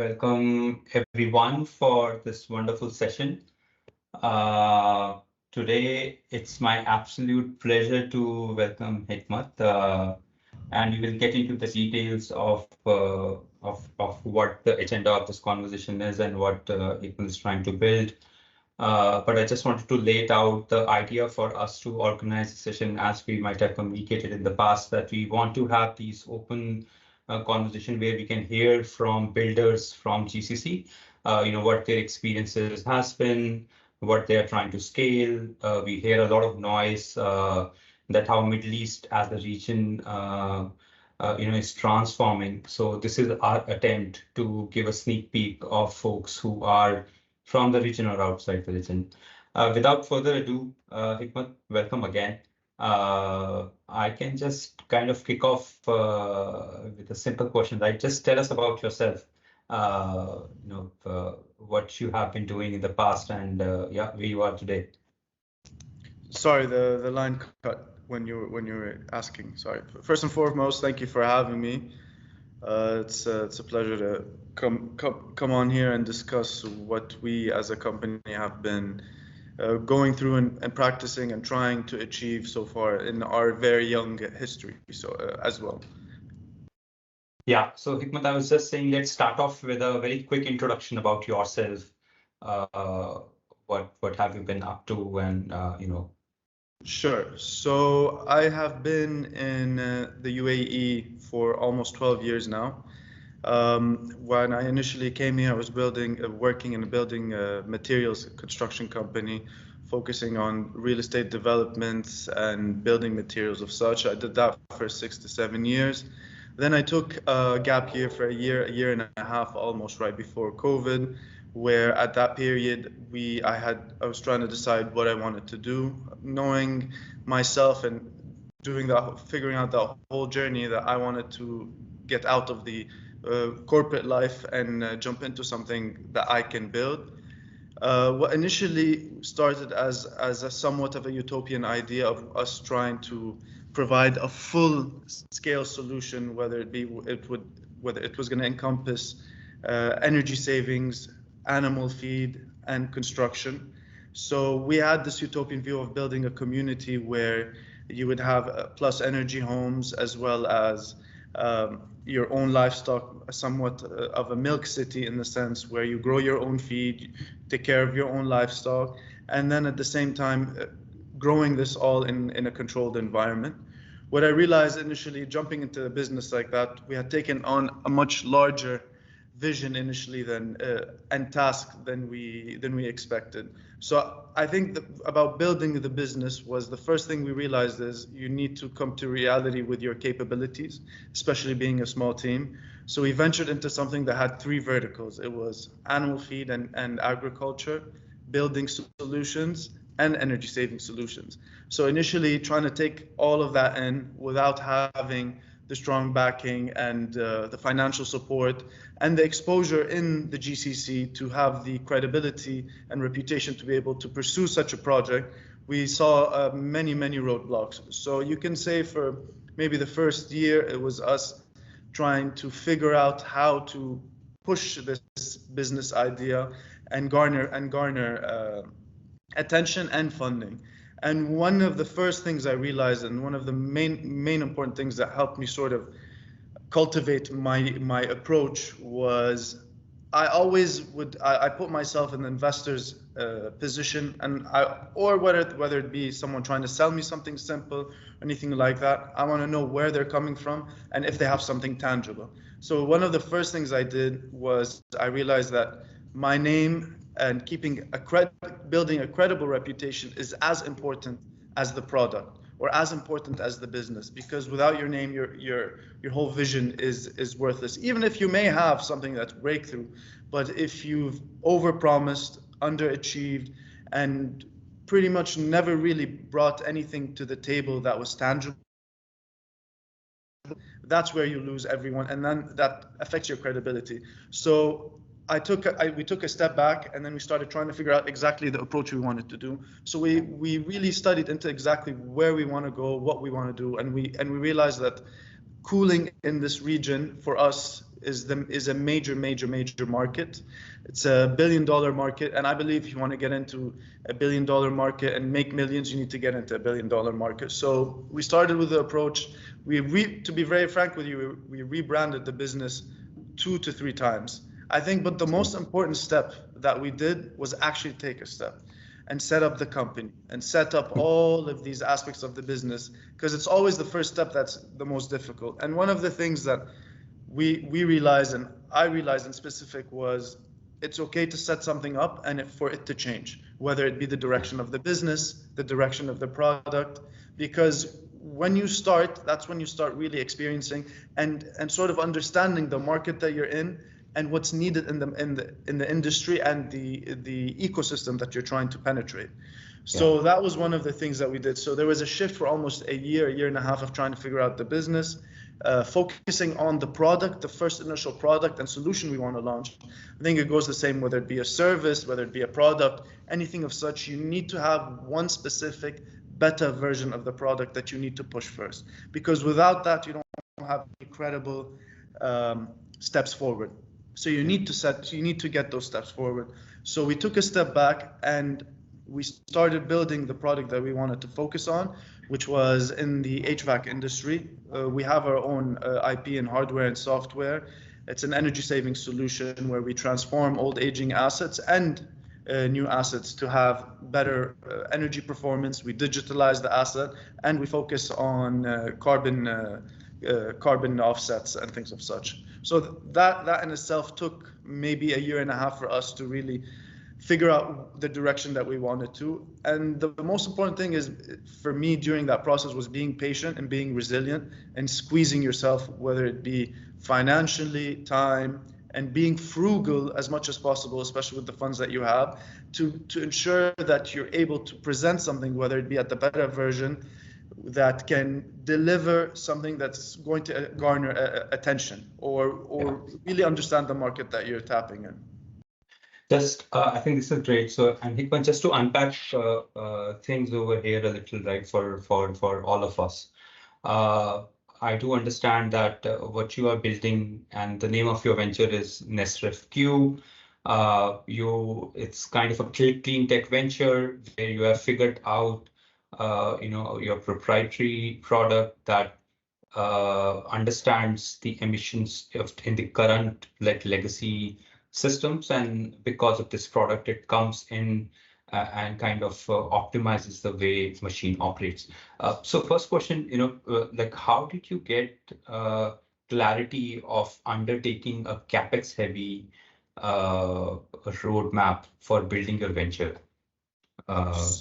welcome everyone for this wonderful session. Uh, Today, it's my absolute pleasure to welcome Hikmat, and we will get into the details of what the agenda of this conversation is and what Hikmat is trying to build. But I just wanted to lay it out the idea for us to organize a session as we might have communicated in the past, that we want to have these open conversation where we can hear from builders from GCC, what their experiences has been, what they are trying to scale. We hear a lot of noise that how Middle East as a region, is transforming. So this is our attempt to give a sneak peek of folks who are from the region or outside the region. Without further ado, Hikmat, welcome again. I can just kind of kick off with a simple question, right? Just tell us about yourself, what you have been doing in the past and where you are today. Sorry, the line cut when you were asking. Sorry. First and foremost, thank you for having me. It's a pleasure to come on here and discuss what we as a company have been going through and practicing and trying to achieve so far in our very young history. So as well. Yeah. So Hikmat, I was just saying, let's start off with a very quick introduction about yourself. What have you been up to, and Sure. So I have been in the UAE for almost 12 years now. When I initially came here, I was working in a building materials construction company, focusing on real estate developments and building materials of such. I did that for 6 to 7 years. Then I took a gap year for a year and a half, almost right before COVID, where at that period I was trying to decide what I wanted to do, knowing myself and figuring out the whole journey that I wanted to get out of the corporate life and jump into something that I can build. What initially started as a somewhat of a utopian idea of us trying to provide a full-scale solution, whether it was going to encompass energy savings, animal feed, and construction. So we had this utopian view of building a community where you would have plus energy homes as well as your own livestock, somewhat of a milk city in the sense where you grow your own feed, take care of your own livestock, and then at the same time growing this all in a controlled environment. What I realized initially jumping into a business like that, we had taken on a much larger vision initially and task than we expected. So I think about building the business was the first thing we realized is you need to come to reality with your capabilities, especially being a small team. So we ventured into something that had 3 verticals. It was animal feed and agriculture, building solutions, and energy saving solutions. So initially trying to take all of that in without having the strong backing and the financial support and the exposure in the GCC to have the credibility and reputation to be able to pursue such a project, we saw many roadblocks. So you can say for maybe the first year, it was us trying to figure out how to push this business idea and garner attention and funding. And one of the first things I realized, and one of the main important things that helped me sort of cultivate my approach, was I put myself in the investor's position, and whether it be someone trying to sell me something simple, anything like that, I want to know where they're coming from and if they have something tangible. So one of the first things I did was I realized that my name and building a credible reputation is as important as the product or as important as the business, because without your name, your whole vision is worthless. Even if you may have something that's breakthrough, but if you've overpromised, underachieved, and pretty much never really brought anything to the table that was tangible, that's where you lose everyone, and then that affects your credibility. So we took a step back, and then we started trying to figure out exactly the approach we wanted to do. So we really studied into exactly where we want to go, what we want to do, and we realized that cooling in this region for us is a major market. It's $1 billion market, and I believe if you want to get into $1 billion market and make millions, you need to get into $1 billion market. So we started with the approach. To be very frank with you, we rebranded the business 2 to 3 times. I think, but the most important step that we did was actually take a step and set up the company and set up all of these aspects of the business, because it's always the first step that's the most difficult. And one of the things that we realized, and I realized in specific, was it's okay to set something up and for it to change, whether it be the direction of the business, the direction of the product, because when you start, that's when you start really experiencing and sort of understanding the market that you're in and what's needed in the industry and the ecosystem that you're trying to penetrate. So that was one of the things that we did. So there was a shift for almost a year and a half of trying to figure out the business, focusing on the product, the first initial product and solution we want to launch. I think it goes the same whether it be a service, whether it be a product, anything of such. You need to have one specific beta version of the product that you need to push first, because without that you don't have credible steps forward. So you need to get those steps forward. So we took a step back and we started building the product that we wanted to focus on, which was in the HVAC industry. We have our own IP in hardware and software. It's an energy saving solution where we transform old aging assets and new assets to have better energy performance. We digitalize the asset and we focus on carbon offsets and things of such. So that in itself took maybe a year and a half for us to really figure out the direction that we wanted to. And the most important thing is for me during that process was being patient and being resilient and squeezing yourself, whether it be financially, time, and being frugal as much as possible, especially with the funds that you have, to ensure that you're able to present something, whether it be at the beta version, that can deliver something that's going to garner attention or really understand the market that you're tapping in. I think this is great. So, and Hikmat, just to unpack things over here a little, right, for all of us. I do understand that what you are building and the name of your venture is Nesfer Q. It's kind of a clean tech venture where you have figured out your proprietary product that understands the emissions in the current legacy systems, and because of this product, it comes in and kind of optimizes the way machine operates. So first question, like how did you get clarity of undertaking a capex heavy roadmap for building your venture?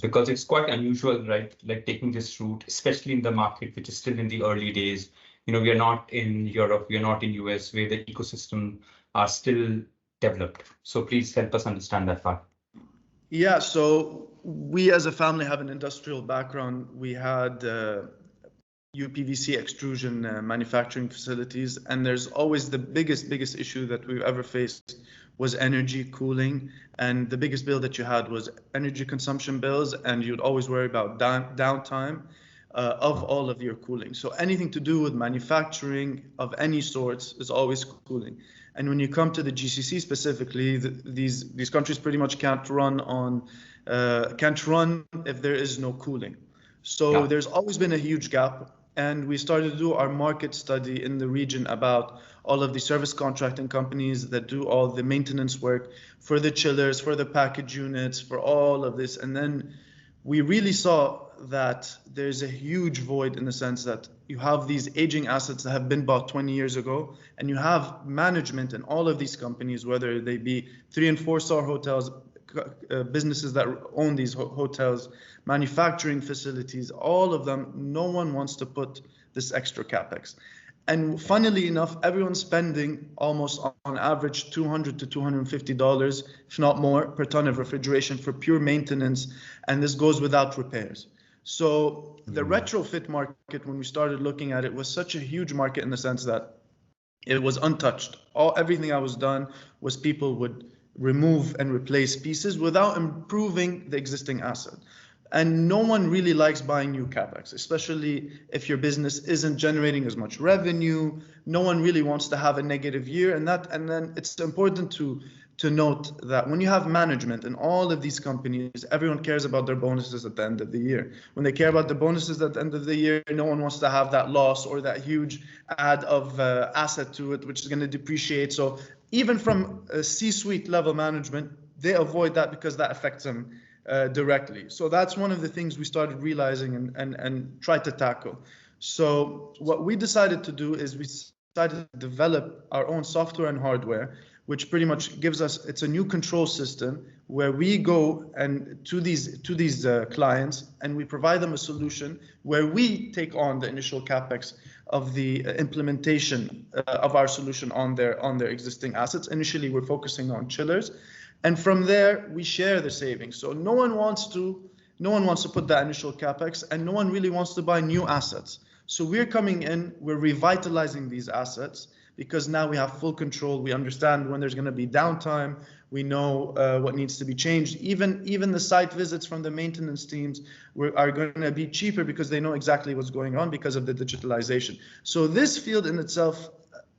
Because it's quite unusual, right? Like taking this route, especially in the market, which is still in the early days. We are not in Europe, we are not in US, where the ecosystem are still developed. So please help us understand that part. Yeah, so we as a family have an industrial background. We had UPVC extrusion manufacturing facilities, and there's always the biggest issue that we've ever faced was energy, cooling, and the biggest bill that you had was energy consumption bills, and you'd always worry about downtime of all of your cooling. So anything to do with manufacturing of any sorts is always cooling. And when you come to the GCC specifically, these countries pretty much can't run if there is no cooling. So there's always been a huge gap. And we started to do our market study in the region about all of the service contracting companies that do all the maintenance work for the chillers, for the package units, for all of this. And then we really saw that there's a huge void in the sense that you have these aging assets that have been bought 20 years ago, and you have management in all of these companies, whether they be 3- and 4-star hotels, businesses that own these hotels, manufacturing facilities, all of them, no one wants to put this extra capex. And funnily enough, everyone's spending almost on average $200 to $250, if not more, per ton of refrigeration for pure maintenance, and this goes without repairs. So the retrofit market, when we started looking at it, was such a huge market in the sense that it was untouched. Everything that was done was people would remove and replace pieces without improving the existing asset. And no one really likes buying new capex, especially if your business isn't generating as much revenue. No one really wants to have a negative year, and then it's important to note that when you have management in all of these companies, everyone cares about their bonuses at the end of the year. When they care about the bonuses at the end of the year, no one wants to have that loss or that huge add of asset to it, which is going to depreciate. So even from a C-suite level management, they avoid that because that affects them directly. So that's one of the things we started realizing and tried to tackle. So what we decided to do is we decided to develop our own software and hardware, which pretty much gives us, it's a new control system where we go and to these clients and we provide them a solution where we take on the initial capex of the implementation of our solution on their existing assets. Initially, we're focusing on chillers. And from there, we share the savings. So no one wants to put that initial capex, and no one really wants to buy new assets. So we're coming in, we're revitalizing these assets because now we have full control. We understand when there's going to be downtime. We know what needs to be changed. Even the site visits from the maintenance teams are going to be cheaper because they know exactly what's going on because of the digitalization. So this field in itself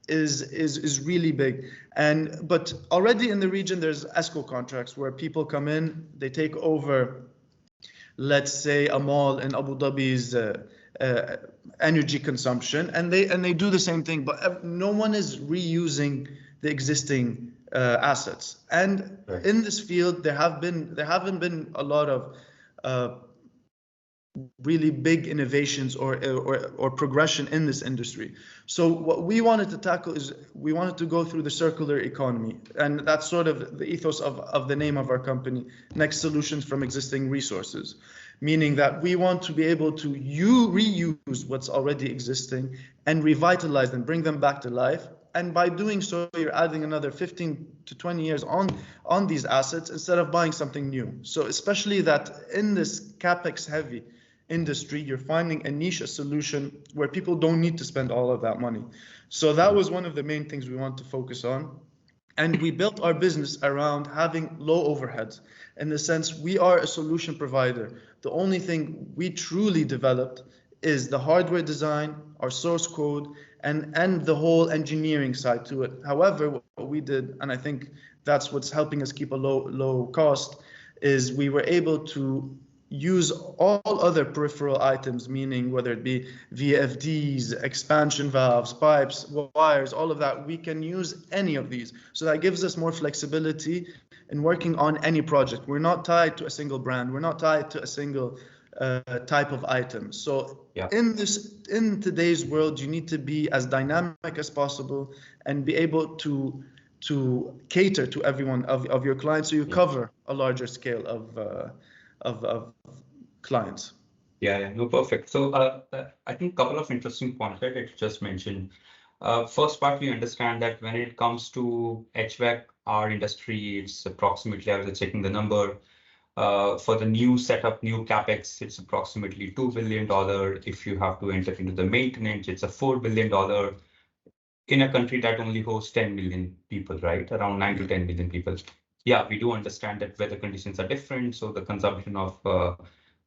is really big, but already in the region there's ESCO contracts where people come in, they take over, let's say, a mall in Abu Dhabi's energy consumption, and they do the same thing, but no one is reusing the existing assets. And right. In this field there haven't been a lot of really big innovations or progression in this industry. So what we wanted to tackle is we wanted to go through the circular economy, and that's sort of the ethos of the name of our company, Next Solutions from Existing Resources, meaning that we want to be able to reuse what's already existing and revitalize them, bring them back to life. And by doing so, you're adding another 15 to 20 years on these assets instead of buying something new. So especially that in this capex heavy industry, you're finding a niche, a solution where people don't need to spend all of that money. So that was one of the main things we want to focus on. And we built our business around having low overheads. In the sense, we are a solution provider. The only thing we truly developed is the hardware design, our source code, and the whole engineering side to it. However, what we did, and I think that's what's helping us keep a low cost, is we were able to use all other peripheral items, meaning whether it be VFDs, expansion valves, pipes, wires, all of that. We can use any of these. So that gives us more flexibility in working on any project. We're not tied to a single brand. We're not tied to a single type of item. So yeah. In today's world, you need to be as dynamic as possible and be able to cater to everyone of your clients, so you cover a larger scale of clients. Yeah, no, perfect. So I think a couple of interesting points that you just mentioned. First part, we understand that when it comes to HVAC, our industry, it's approximately, I was checking the number, for the new setup, new capex, it's approximately $2 billion. If you have to enter into the maintenance, it's a $4 billion in a country that only hosts 10 million people, right? Around 9 to 10 million people. Yeah, we do understand that weather conditions are different, so the consumption of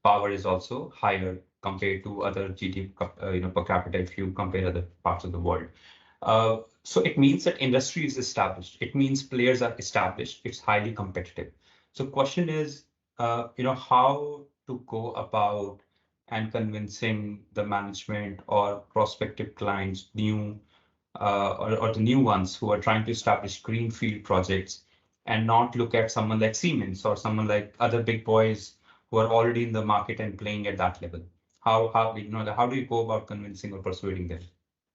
power is also higher compared to other GDP, per capita if you compare other parts of the world. So it means that industry is established. It means players are established. It's highly competitive. So question is, how to go about and convincing the management or prospective clients, new or the new ones who are trying to establish greenfield projects and not look at someone like Siemens or someone like other big boys who are already in the market and playing at that level. How do you go about convincing or persuading them?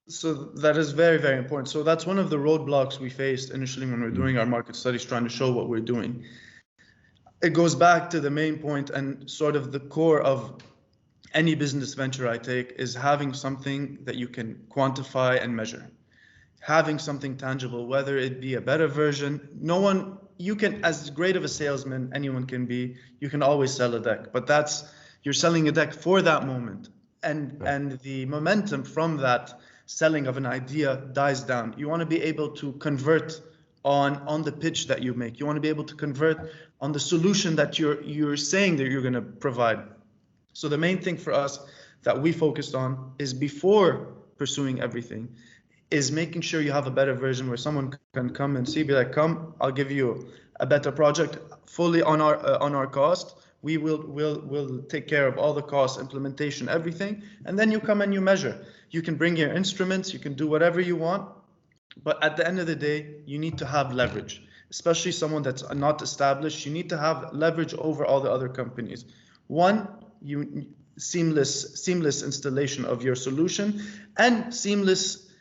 So that is very, very important. So that's one of the roadblocks we faced initially when we're doing our market studies, trying to show what we're doing. It goes back to the main point and sort of the core of any business venture I take is having something that you can quantify and measure. Having something tangible, whether it be a better version. You can, as great of a salesman anyone can be, you can always sell a deck, but you're selling a deck for that moment. And the momentum from that selling of an idea dies down. You want to be able to convert on the pitch that you make. You want to be able to convert on the solution that you're saying that you're going to provide. So the main thing for us that we focused on is, before pursuing everything, is making sure you have a better version where someone can come and see, be like, come, I'll give you a better project fully on our cost. We will take care of all the costs, implementation, everything, and then you come and you measure. You can bring your instruments, you can do whatever you want, but at the end of the day, you need to have leverage, especially someone that's not established. You need to have leverage over all the other companies. One, seamless installation of your solution, and seamless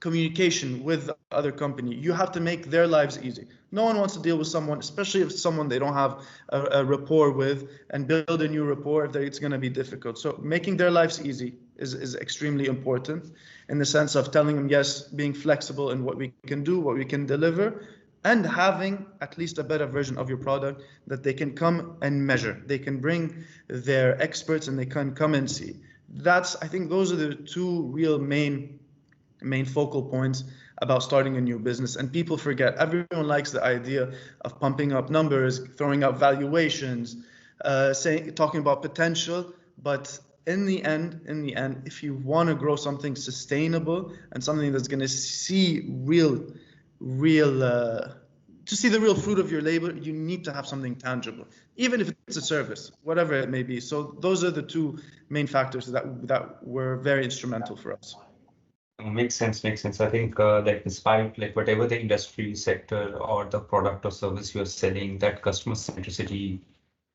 communication with the other company. You have to make their lives easy. No one wants to deal with someone, especially if someone they don't have a rapport with, and build a new rapport, if it's going to be difficult. So making their lives easy is extremely important, in the sense of telling them yes, being flexible in what we can do, what we can deliver, and having at least a better version of your product that they can come and measure. They can bring their experts and they can come and see. I think those are the two real main focal points about starting a new business. And people forget, everyone likes the idea of pumping up numbers, throwing out valuations, talking about potential, but in the end, if you want to grow something sustainable and something that's going to see to see the real fruit of your labor, you need to have something tangible, even if it's a service, whatever it may be. So those are the two main factors that were very instrumental for us. Makes sense. I think despite whatever the industry sector or the product or service you're selling, that customer centricity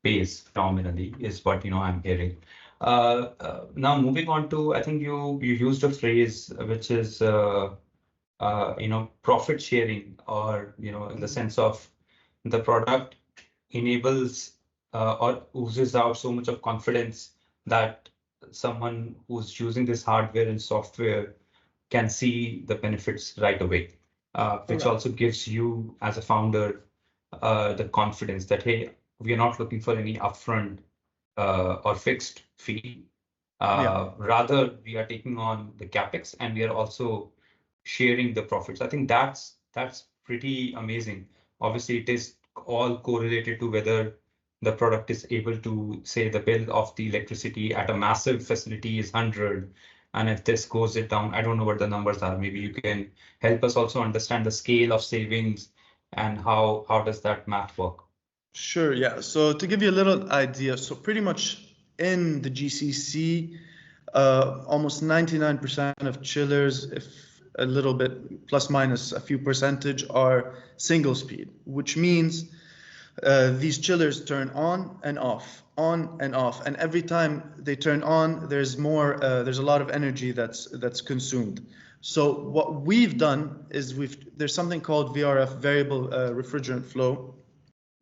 pays phenomenally is what I'm hearing. Now moving on to, I think you used a phrase which is profit sharing, or in the sense of the product enables or oozes out so much of confidence that someone who's using this hardware and software can see the benefits right away, which also gives you as a founder the confidence that, hey, we are not looking for any upfront or fixed fee. Rather, we are taking on the capex and we are also sharing the profits. I think that's pretty amazing. Obviously, it is all correlated to whether the product is able to, say, the bill of the electricity at a massive facility is 100. And if this goes it down, I don't know what the numbers are. Maybe you can help us also understand the scale of savings and how does that math work? Sure, yeah. So to give you a little idea, so pretty much in the GCC, almost 99% of chillers, if a little bit plus minus a few percentage, are single speed, which means these chillers turn on and off, and every time they turn on, there's a lot of energy that's consumed. So what we've done is there's something called VRF, variable refrigerant flow.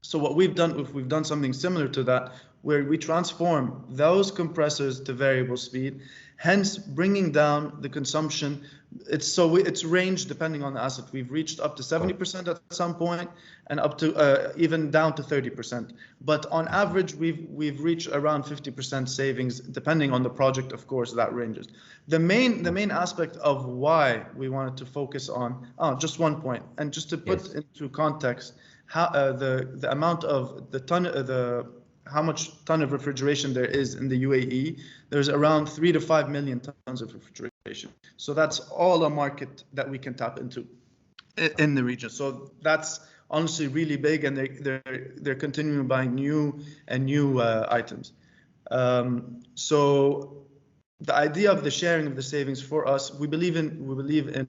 So what we've done something similar to that, where we transform those compressors to variable speed, hence bringing down the consumption. It's range depending on the asset. We've reached up to 70% at some point, and up to even down to 30%. But on average, we've reached around 50% savings, depending on the project. Of course, that ranges. The main aspect of why we wanted to focus on just one point, and just to put into context, how the amount of how much ton of refrigeration there is in the UAE. There's around 3 to 5 million tons of refrigeration. So that's all a market that we can tap into in the region. So that's honestly really big, and they're continuing buying new items. So the idea of the sharing of the savings, for us, we believe in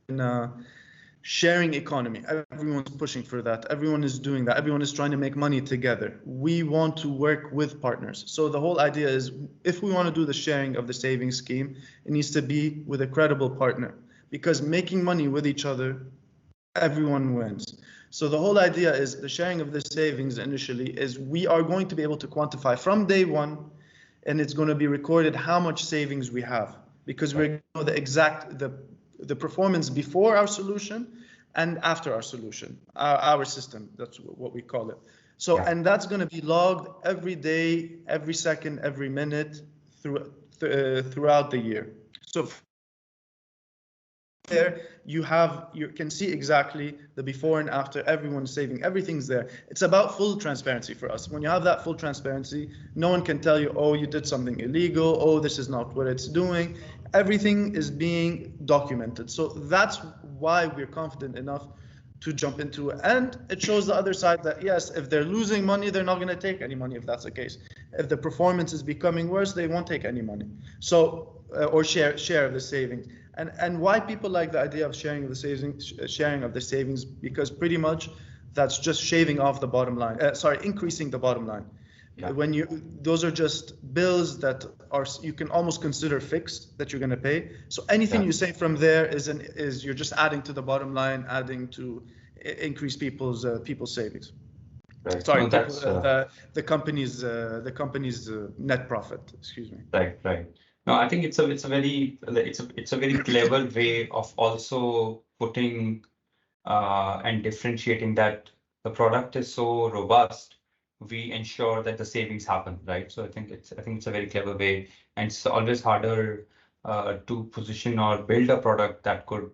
sharing economy. Everyone's pushing for that. Everyone is doing that. Everyone is trying to make money together. We want to work with partners. So the whole idea is, if we want to do the sharing of the savings scheme, it needs to be with a credible partner, because making money with each other, everyone wins. So the whole idea is the sharing of the savings initially is we are going to be able to quantify from day one, and it's going to be recorded how much savings we have, because we know the performance before our solution and after our solution, our system. That's what we call it. So, and that's going to be logged every day, every second, every minute throughout the year. So there, you can see exactly the before and after. Everyone's saving, everything's there. It's about full transparency for us. When you have that full transparency, no one can tell you, oh, you did something illegal, oh, this is not what it's doing. Everything is being documented. So that's why we're confident enough to jump into it. And it shows the other side that, yes, if they're losing money, they're not going to take any money if that's the case. If the performance is becoming worse, they won't take any money. So, or share of the savings. And why people like the idea of sharing of the savings, because pretty much that's just shaving off the bottom line. Increasing the bottom line. Yeah. Those are just bills that you can almost consider fixed that you're going to pay. So anything you save from there is you're just adding to the bottom line, adding to increase people's savings. Right. Sorry, no, that's, the company's net profit. Excuse me. Right. No, I think it's a very clever way of also putting and differentiating that the product is so robust. We ensure that the savings happen, right? So I think it's a very clever way, and it's always harder to position or build a product that could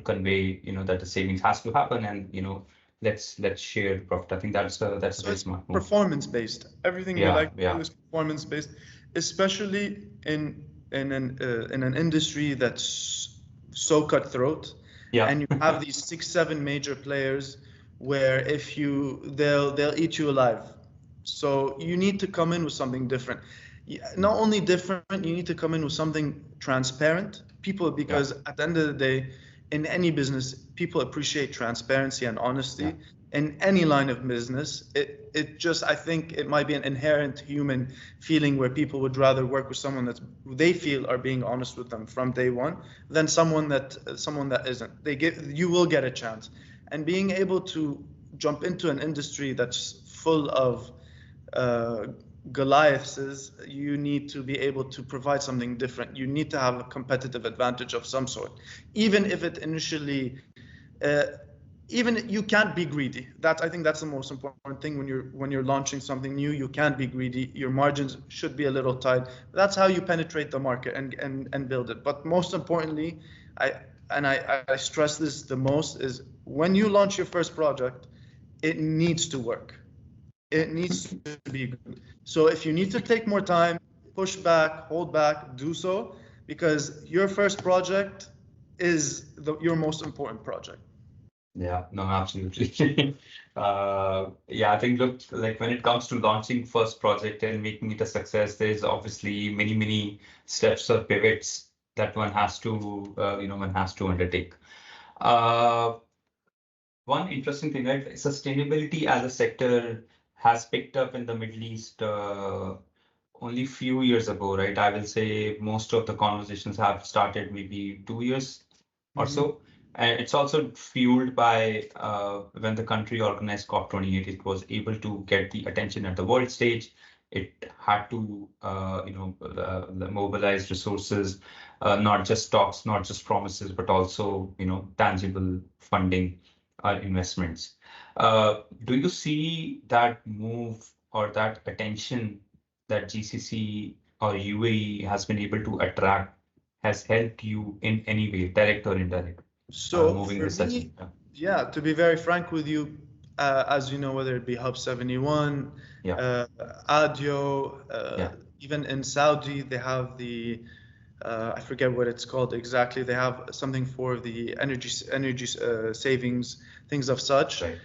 convey, that the savings has to happen, and let's share the profit. I think that's a very smart move. Performance based. Everything we like to do is performance based, especially in an industry that's so cutthroat. Yeah. And you have these 6-7 major players where they'll eat you alive. So you need to come in with something different. Not only different, you need to come in with something transparent. Because at the end of the day, in any business, people appreciate transparency and honesty. Yeah. In any line of business, I think it might be an inherent human feeling where people would rather work with someone that they feel are being honest with them from day one than someone that isn't. You will get a chance. And being able to jump into an industry that's full of Goliaths, you need to be able to provide something different. You need to have a competitive advantage of some sort, even if it initially, even you can't be greedy. I think that's the most important thing when you're launching something new. You can't be greedy. Your margins should be a little tight. That's how you penetrate the market and build it. But most importantly, I stress this the most, is when you launch your first project, it needs to work. It needs to be good. So if you need to take more time, push back, hold back, do so, because your first project is your most important project. Yeah, no, absolutely. I think, look, like when it comes to launching first project and making it a success, there's obviously many steps or pivots that one has to undertake. One interesting thing, right? Sustainability as a sector has picked up in the Middle East only few years ago, right? I will say most of the conversations have started maybe 2 years or so. And it's also fueled by when the country organized COP28, it was able to get the attention at the world stage. It had to, mobilize resources, not just talks, not just promises, but also, tangible funding or investments. Do you see that move or that attention that GCC or UAE has been able to attract has helped you in any way, direct or indirect? So moving for me, to be very frank with you, as you know, whether it be Hub 71, ADIO, even in Saudi, they have the, I forget what it's called exactly. They have something for the energy savings, things of such. Right.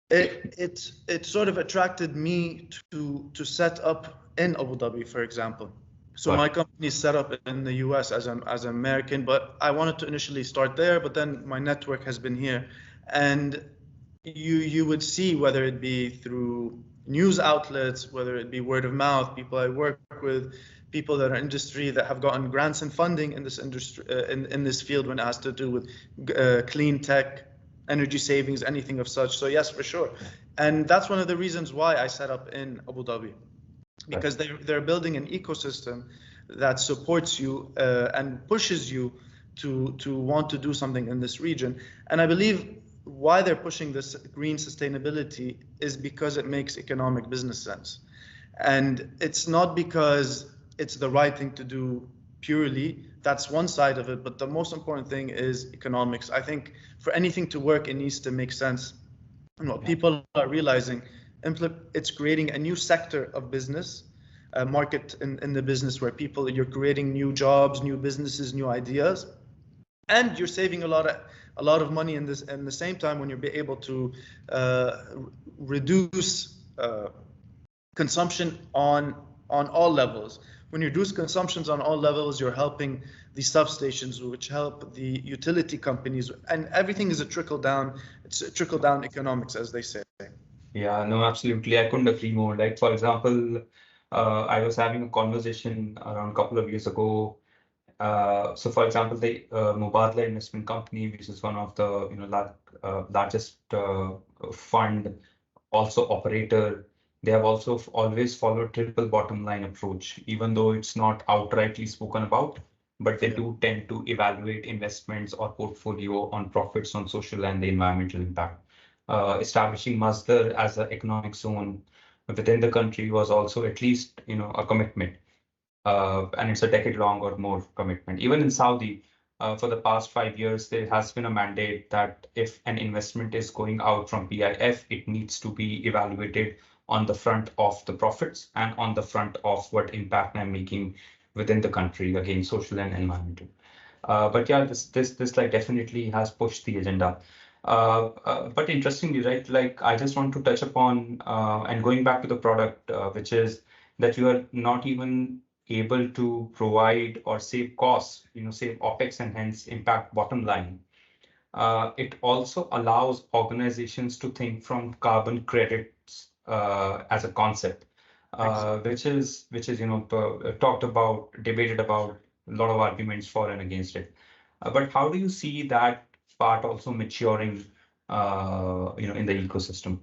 It sort of attracted me to set up in Abu Dhabi, for example. So my company is set up in the US as an American, but I wanted to initially start there, but then my network has been here. And you would see, whether it be through news outlets, whether it be word of mouth, people I work with, people that are industry that have gotten grants and funding in this industry, in this field when it has to do with clean tech, energy savings, anything of such. So yes, for sure. And that's one of the reasons why I set up in Abu Dhabi. Because they're building an ecosystem that supports you and pushes you to want to do something in this region. And I believe why they're pushing this green sustainability is because it makes economic business sense. And it's not because it's the right thing to do purely. That's one side of it, but the most important thing is economics. I think for anything to work, it needs to make sense. And what people are realizing, it's creating a new sector of business, a market in the business where you're creating new jobs, new businesses, new ideas, and you're saving a lot of money in this. And the same time, when you're able to reduce consumption on all levels. When you reduce consumptions on all levels, you're helping the substations, which help the utility companies, and everything is a trickle down. It's a trickle down economics, as they say. Yeah, no, absolutely. I couldn't agree more. Like, for example, I was having a conversation around a couple of years ago. So, for example, the Mubadala Investment Company, which is one of the largest fund, also operator, they have also always followed triple bottom line approach, even though it's not outrightly spoken about, but they do tend to evaluate investments or portfolio on profits on social and the environmental impact. Establishing Masdar as an economic zone within the country was also at least a commitment, and it's a decade-long or more commitment. Even in Saudi, for the past 5 years, there has been a mandate that if an investment is going out from PIF, it needs to be evaluated on the front of the profits and on the front of what impact I'm making within the country, again, social and environmental. But yeah, this like definitely has pushed the agenda. But interestingly, right, like I just want to touch upon and going back to the product, which is that you are not even able to provide or save costs, save OpEx and hence impact bottom line. It also allows organizations to think from carbon credits as a concept, which is talked about, debated about, a lot of arguments for and against it. But how do you see that part also maturing, in the ecosystem?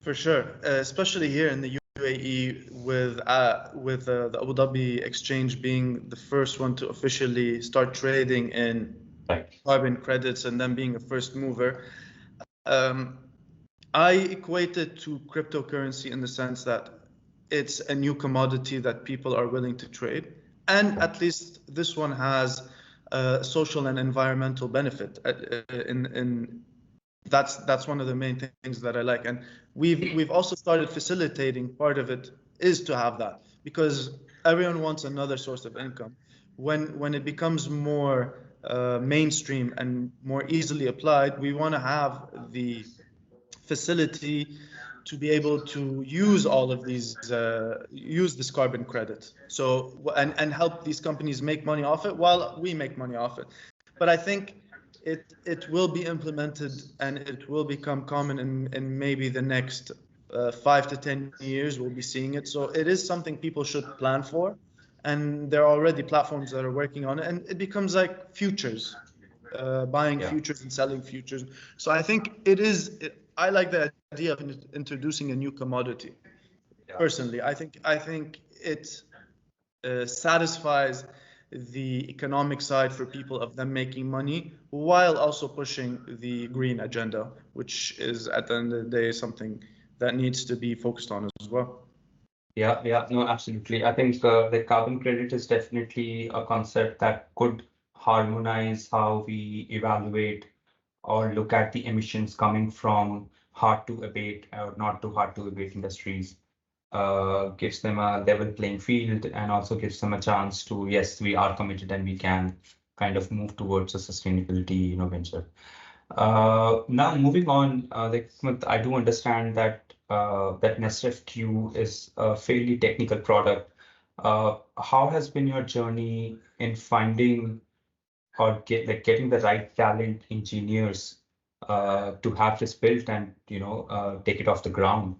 For sure, especially here in the UAE with the Abu Dhabi exchange being the first one to officially start trading in carbon credits and then being a first mover. I equate it to cryptocurrency in the sense that it's a new commodity that people are willing to trade, and at least this one has social and environmental benefit. That's one of the main things that I like, and we've also started facilitating. Part of it is to have that because everyone wants another source of income. When it becomes more mainstream and more easily applied, we want to have the facility to be able to use all of these, use this carbon credit. So and help these companies make money off it while we make money off it. But I think it will be implemented and it will become common in maybe the next 5 to 10 years. We'll be seeing it. So it is something people should plan for. And there are already platforms that are working on it. And it becomes like futures, buying futures and selling futures. So I think I like the idea of introducing a new commodity. Personally, I think it satisfies the economic side for people of them making money while also pushing the green agenda, which is at the end of the day something that needs to be focused on as well. Yeah, no, absolutely. I think the carbon credit is definitely a concept that could harmonize how we evaluate or look at the emissions coming from hard to abate or not too hard to abate industries. Gives them a level playing field and also gives them a chance to, yes, we are committed and we can kind of move towards a sustainability, venture. Now moving on, I do understand that that Nesfer Q is a fairly technical product. How has been your journey in finding or getting the right talent engineers to have this built and take it off the ground?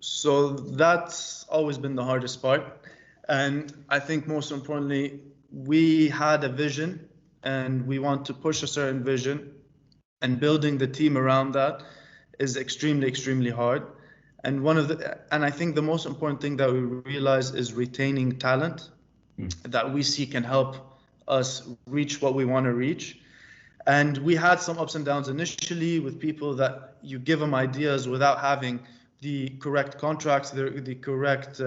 So that's always been the hardest part. And I think most importantly, we had a vision and we want to push a certain vision, and building the team around that is extremely, extremely hard. And I think the most important thing that we realize is retaining talent that we see can help us reach what we want to reach. And we had some ups and downs initially with people that you give them ideas without having the correct contracts, the correct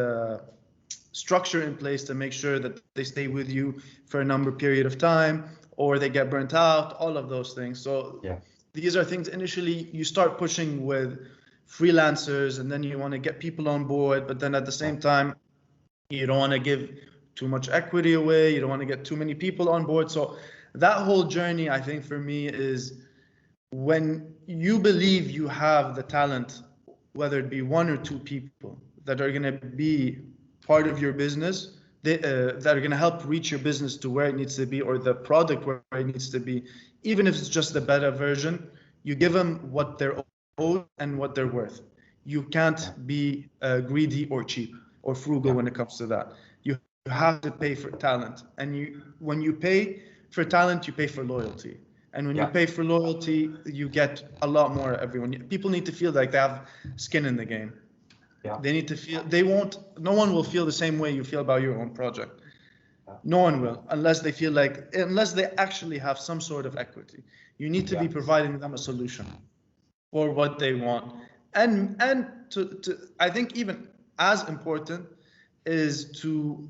structure in place to make sure that they stay with you for a number period of time, or they get burnt out, all of those things. So Yeah. these are things initially you start pushing with freelancers, and then you want to get people on board, but then at the same time, you don't want to give too much equity away. You don't want to get too many people on board. So that whole journey, I think for me, is when you believe you have the talent, whether it be one or two people that are going to be part of your business, that are going to help reach your business to where it needs to be, or the product where it needs to be, even if it's just the beta version, you give them what they're owed and what they're worth. You can't be greedy or cheap or frugal when it comes to that. You have to pay for talent, and when you pay for talent, you pay for loyalty. And when you pay for loyalty, you get a lot more. People need to feel like they have skin in the game. Yeah. They need to feel, no one will feel the same way you feel about your own project. No one will, unless they actually have some sort of equity. You need to be providing them a solution for what they want. And I think even as important is to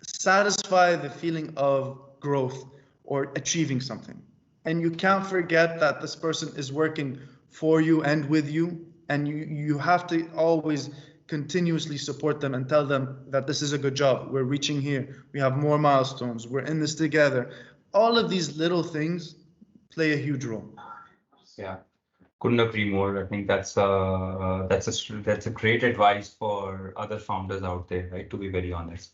satisfy the feeling of growth or achieving something. And you can't forget that this person is working for you and with you, and you have to always continuously support them and tell them that this is a good job. We're reaching here. We have more milestones. We're in this together. All of these little things play a huge role. Yeah. Couldn't agree more. I think that's a great advice for other founders out there, right? To be very honest,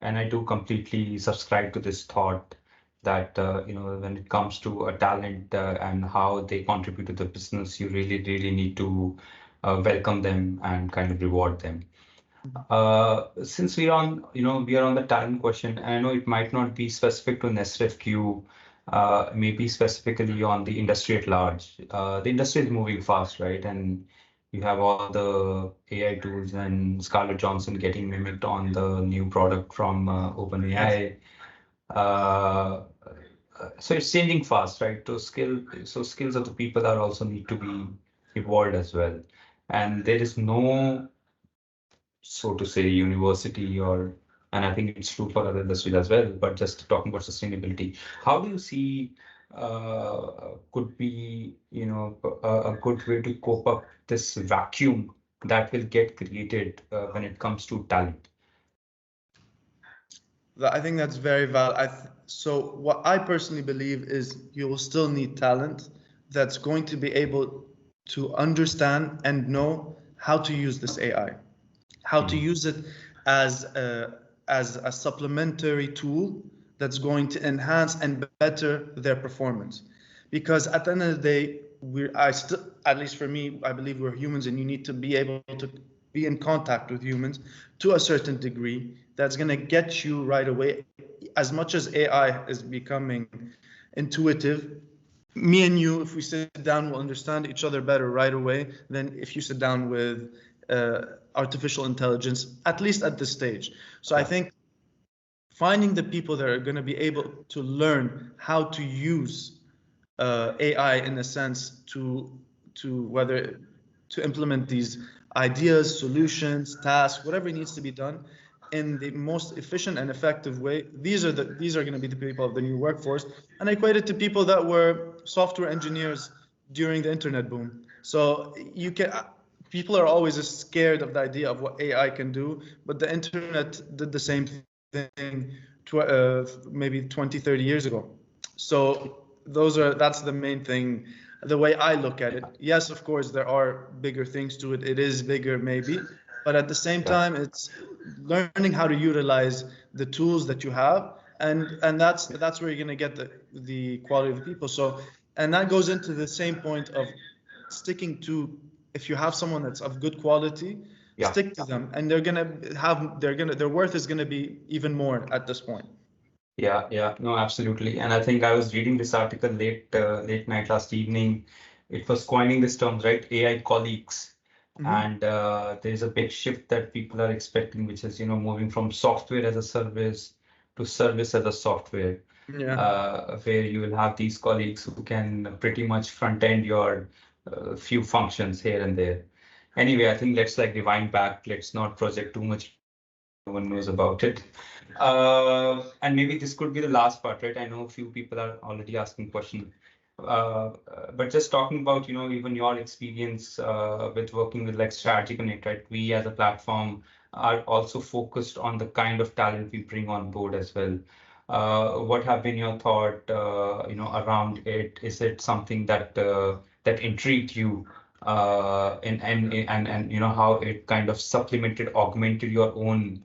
and I do completely subscribe to this thought that when it comes to a talent and how they contribute to the business, you really need to welcome them and kind of reward them. Since we are on the talent question, I know it might not be specific to Nesfer Q, maybe specifically on the industry at large. The industry is moving fast, right? And you have all the AI tools and Scarlett Johansson getting mimicked on the new product from OpenAI. So it's changing fast, right? So skills of the people are also need to be evolved as well. And there is no, so to say, university and I think it's true for other industries as well, but just talking about sustainability, how do you see could be, a good way to cope up this vacuum that will get created when it comes to talent? I think that's very valid. So what I personally believe is you will still need talent that's going to be able to understand and know how to use this AI, how to use it as a supplementary tool that's going to enhance and better their performance. Because at the end of the day, at least for me, I believe we're humans, and you need to be able to be in contact with humans to a certain degree. That's going to get you right away. As much as AI is becoming intuitive, me and you, if we sit down, we'll understand each other better right away than if you sit down with artificial intelligence, at least at this stage. So I think finding the people that are going to be able to learn how to use AI in a sense to implement these ideas, solutions, tasks, whatever needs to be done in the most efficient and effective way. These are going to be the people of the new workforce. And I equate it to people that were software engineers during the internet boom. So people are always scared of the idea of what AI can do, but the internet did the same thing maybe 20, 30 years ago. So that's the main thing, the way I look at it. Yes, of course, there are bigger things to it. It is bigger maybe, but at the same time, it's learning how to utilize the tools that you have, and that's where you're going to get the quality of the people. So, and that goes into the same point of sticking to, if you have someone that's of good quality, stick to them, and their worth is going to be even more at this point. Yeah, no, absolutely. And I think I was reading this article late night last evening. It was coining this term, right? AI colleagues. And there's a big shift that people are expecting, which is, moving from software as a service to service as a software, where you will have these colleagues who can pretty much front end your few functions here and there. Anyway, I think let's like rewind back. Let's not project too much no one knows about it. And maybe this could be the last part, right? I know a few people are already asking questions. But just talking about, even your experience with working with like Strategy Connect, right? We as a platform are also focused on the kind of talent we bring on board as well. What have been your thought, around it? Is it something that intrigued you? And how it kind of supplemented, augmented your own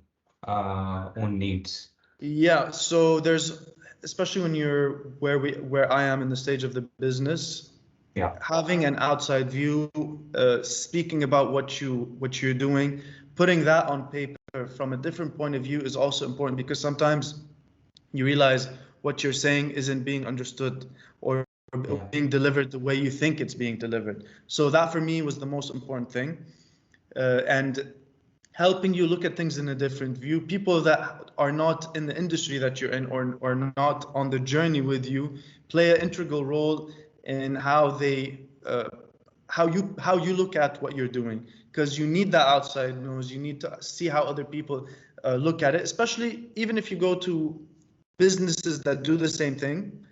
needs. Yeah, so there's, especially when you're where I am in the stage of the business, Yeah, having an outside view, speaking about what you're doing, putting that on paper from a different point of view is also important, because sometimes you realize what you're saying isn't being understood or yeah, being delivered the way you think it's being delivered. So that for me was the most important thing. And helping you look at things in a different view. People that are not in the industry that you're in, or not on the journey with you, play an integral role in how they how you look at what you're doing, because you need that outside nose. You need to see how other people look at it, especially even if you go to businesses that do the same thing.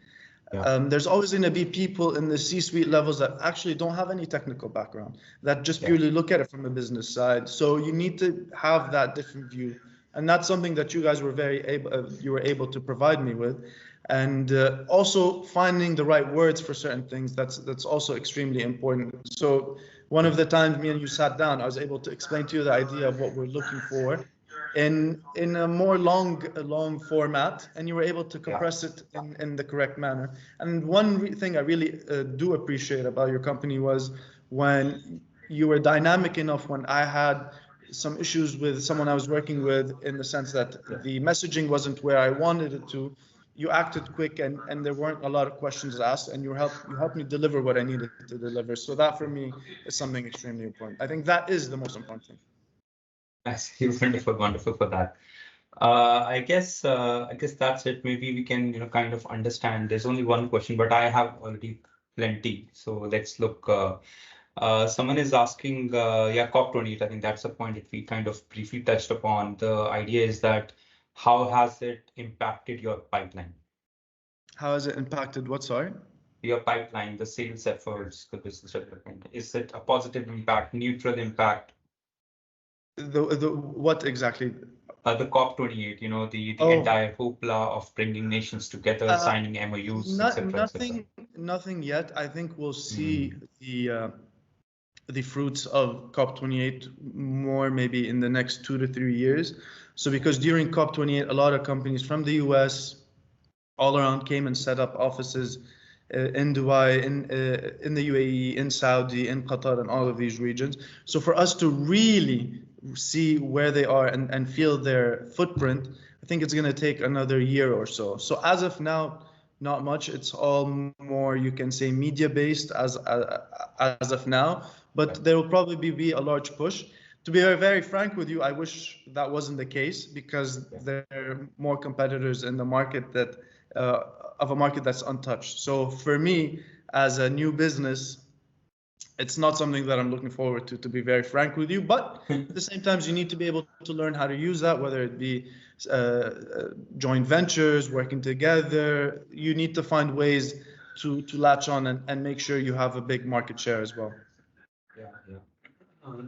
yeah, There's always going to be people in the C-suite levels that actually don't have any technical background, that just yeah, purely look at it from a business side. So you need to have that different view, and that's something that you guys were you were able to provide me with, and also finding the right words for certain things. That's also extremely important. So one of the times me and you sat down, I was able to explain to you the idea of what we're looking for in a more long format, and you were able to yeah, compress it in the correct manner. And one thing I really do appreciate about your company was when you were dynamic enough when I had some issues with someone I was working with, in the sense that yeah. the messaging wasn't where I wanted it to. You acted quick, and there weren't a lot of questions asked, and you helped me deliver what I needed to deliver. So that for me is something extremely important. I think that is the most important thing. I see. Wonderful, wonderful for that. I guess that's it. Maybe we can, kind of understand. There's only one question, but I have already plenty. So let's look. Someone is asking, yeah, COP28. I think that's a point that we kind of briefly touched upon. The idea is that how has it impacted your pipeline? How has it impacted what, sorry? Your pipeline, the sales efforts, the business development? Is it a positive impact, neutral impact? The what exactly? The COP28, the Oh, entire hoopla of bringing nations together, uh, signing MOUs, not etc., etc. nothing yet. I think we'll see Mm, the fruits of COP28 more maybe in the next 2 to 3 years. So because during COP28, a lot of companies from the US all around came and set up offices in Dubai, in the UAE, in Saudi, in Qatar, and all of these regions. So for us to really see where they are and feel their footprint, I think it's going to take another year or so. So as of now, not much. It's all more, you can say, media based as of now. right. But there will probably be a large push. To be very frank with you, I wish that wasn't the case, because Yeah, there are more competitors in the market that uh, of a market that's untouched. So for me, as a new business, it's not something that I'm looking forward to be very frank with you. But at the same time, you need to be able to learn how to use that, whether it be joint ventures, working together. You need to find ways to latch on and make sure you have a big market share as well. yeah, yeah.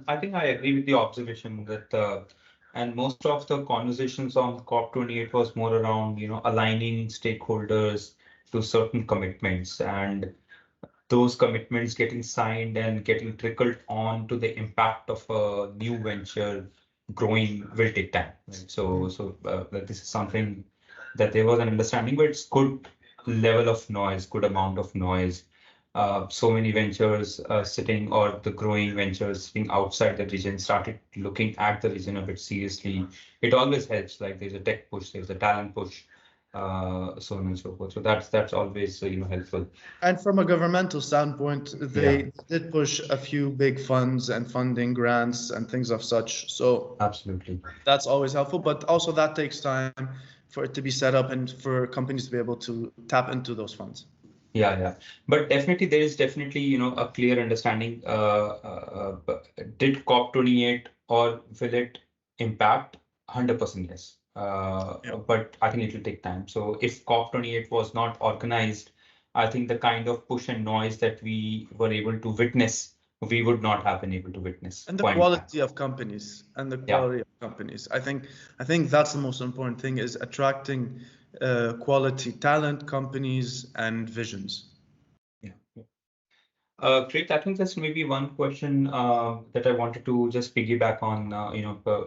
I think I agree with the observation that, and most of the conversations on COP28 was more around, aligning stakeholders to certain commitments, and those commitments getting signed and getting trickled on to the impact of a new venture growing will take time. Right? So that this is something that there was an understanding, but it's good level of noise, good amount of noise. So many ventures sitting, or the growing ventures sitting outside the region, started looking at the region a bit seriously. It always helps. Like there's a tech push, there's a talent push, so on and so forth. So that's always helpful. And from a governmental standpoint, Yeah, they did push a few big funds and funding grants and things of such. So absolutely. that's always helpful, but also that takes time for it to be set up and for companies to be able to tap into those funds. Yeah, yeah. But definitely, there is definitely, a clear understanding. Did COP28, or will it impact 100% yes. Yeah. But I think it will take time. So if COP28 was not organized, I think the kind of push and noise that we were able to witness, we would not have been able to witness. And the Point blank. quality of companies and the Yeah. quality of companies. I think that's the most important thing is attracting quality talent, companies, and visions. Yeah. Great. I think that's maybe one question that I wanted to just piggyback on.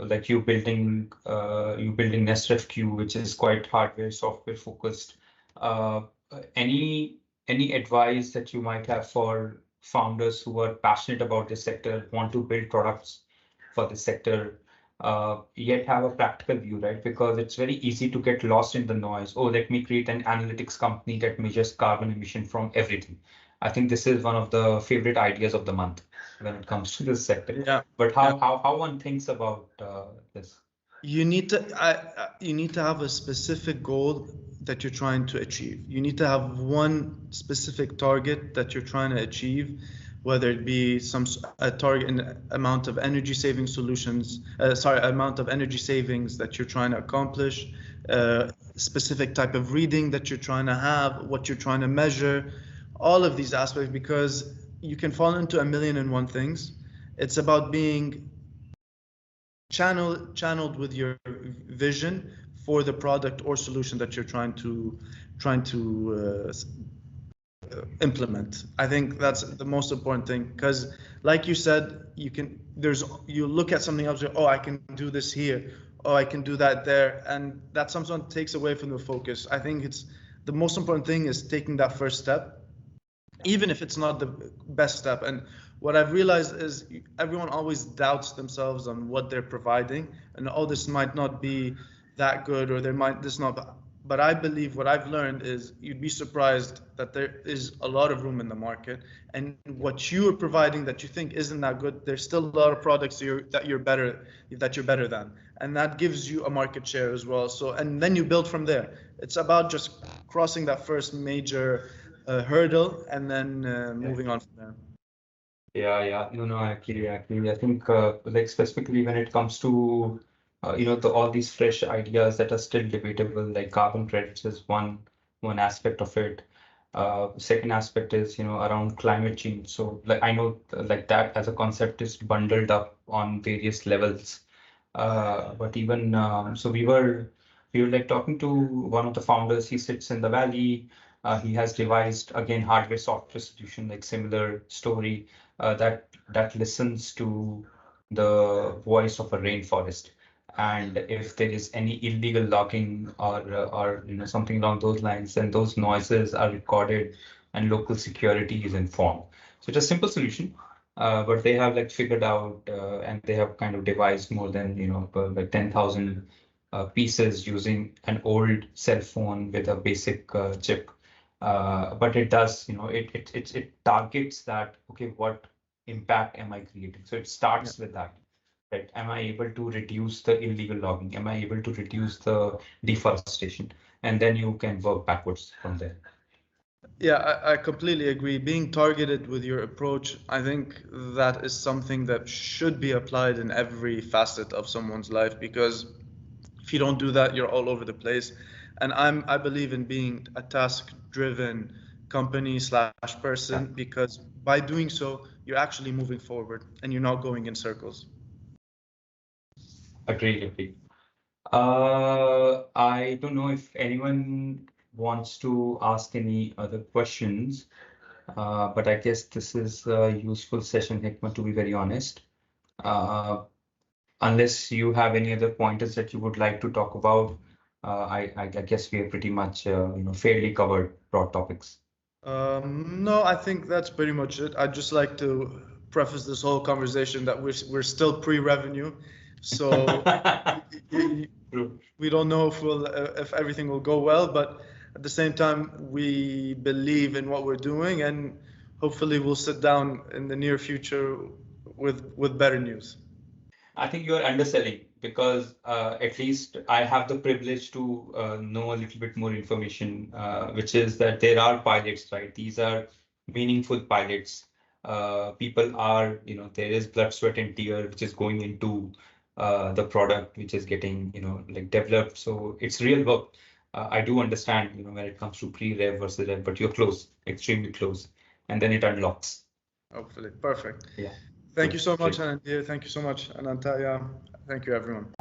Like you building Nesfer Q, which is quite hardware, software focused. Uh, any advice that you might have for founders who are passionate about this sector, want to build products for this sector, yet have a practical view, right? Because it's very easy to get lost in the noise. Oh, let me create an analytics company that measures carbon emission from everything. I think this is one of the favorite ideas of the month when it comes to this sector. Yeah. But Yeah. how one thinks about this? You need to have a specific goal that you're trying to achieve. You need to have one specific target that you're trying to achieve, whether it be a target in amount of energy saving solutions, amount of energy savings that you're trying to accomplish, specific type of reading that you're trying to have, what you're trying to measure, all of these aspects, because you can fall into a million and one things. It's about being channeled with your vision for the product or solution that you're trying to implement. I think that's the most important thing, because like you said, you look at something else, oh, I can do this here, oh, I can do that there, and that sometimes takes away from the focus. I think it's the most important thing is taking that first step, even if it's not the best step. And what I've realized is everyone always doubts themselves on what they're providing, and oh, this might not be that good, or this not. But I believe what I've learned is you'd be surprised that there is a lot of room in the market, and what you are providing that you think isn't that good, there's still a lot of products that you're better than, and that gives you a market share as well. So, and then you build from there. It's about just crossing that first major hurdle and then moving on from there. Yeah. No, I agree. I think like specifically when it comes to all these fresh ideas that are still debatable, like carbon credits is one aspect of it. Second aspect is around climate change. So like I know like that as a concept is bundled up on various levels. But even so we were like talking to one of the founders. He sits in the valley. He has devised again hardware software solution, like similar story that listens to the voice of a rainforest. And if there is any illegal logging or something along those lines, then those noises are recorded and local security is informed. So it's a simple solution, but they have like figured out and they have kind of devised more than like 10,000 pieces using an old cell phone with a basic chip. But it does, it targets that, okay, what impact am I creating? So it starts with that, right? Am I able to reduce the illegal logging? Am I able to reduce the deforestation? And then you can work backwards from there. Yeah, I completely agree. Being targeted with your approach, I think that is something that should be applied in every facet of someone's life, because if you don't do that, you're all over the place. And I believe in being a task-driven company slash person, because by doing so, you're actually moving forward and you're not going in circles. Agreed. I don't know if anyone wants to ask any other questions, but I guess this is a useful session, Hikmat, to be very honest. Unless you have any other pointers that you would like to talk about, I guess we have pretty much fairly covered broad topics. No, I think that's pretty much it. I'd just like to preface this whole conversation that we're still pre-revenue, so we don't know if everything will go well, but at the same time, we believe in what we're doing, and hopefully we'll sit down in the near future with better news. I think you are underselling because at least I have the privilege to know a little bit more information, which is that there are pilots, right? These are meaningful pilots. People are, there is blood, sweat, and tear which is going into the product which is getting, like developed. So it's real work. I do understand, when it comes to pre-rev versus rev, but you're close, extremely close, and then it unlocks. Hopefully. Perfect. Yeah. Thank you so much, Great. Haninder. Thank you so much, Anantaya. Thank you, everyone.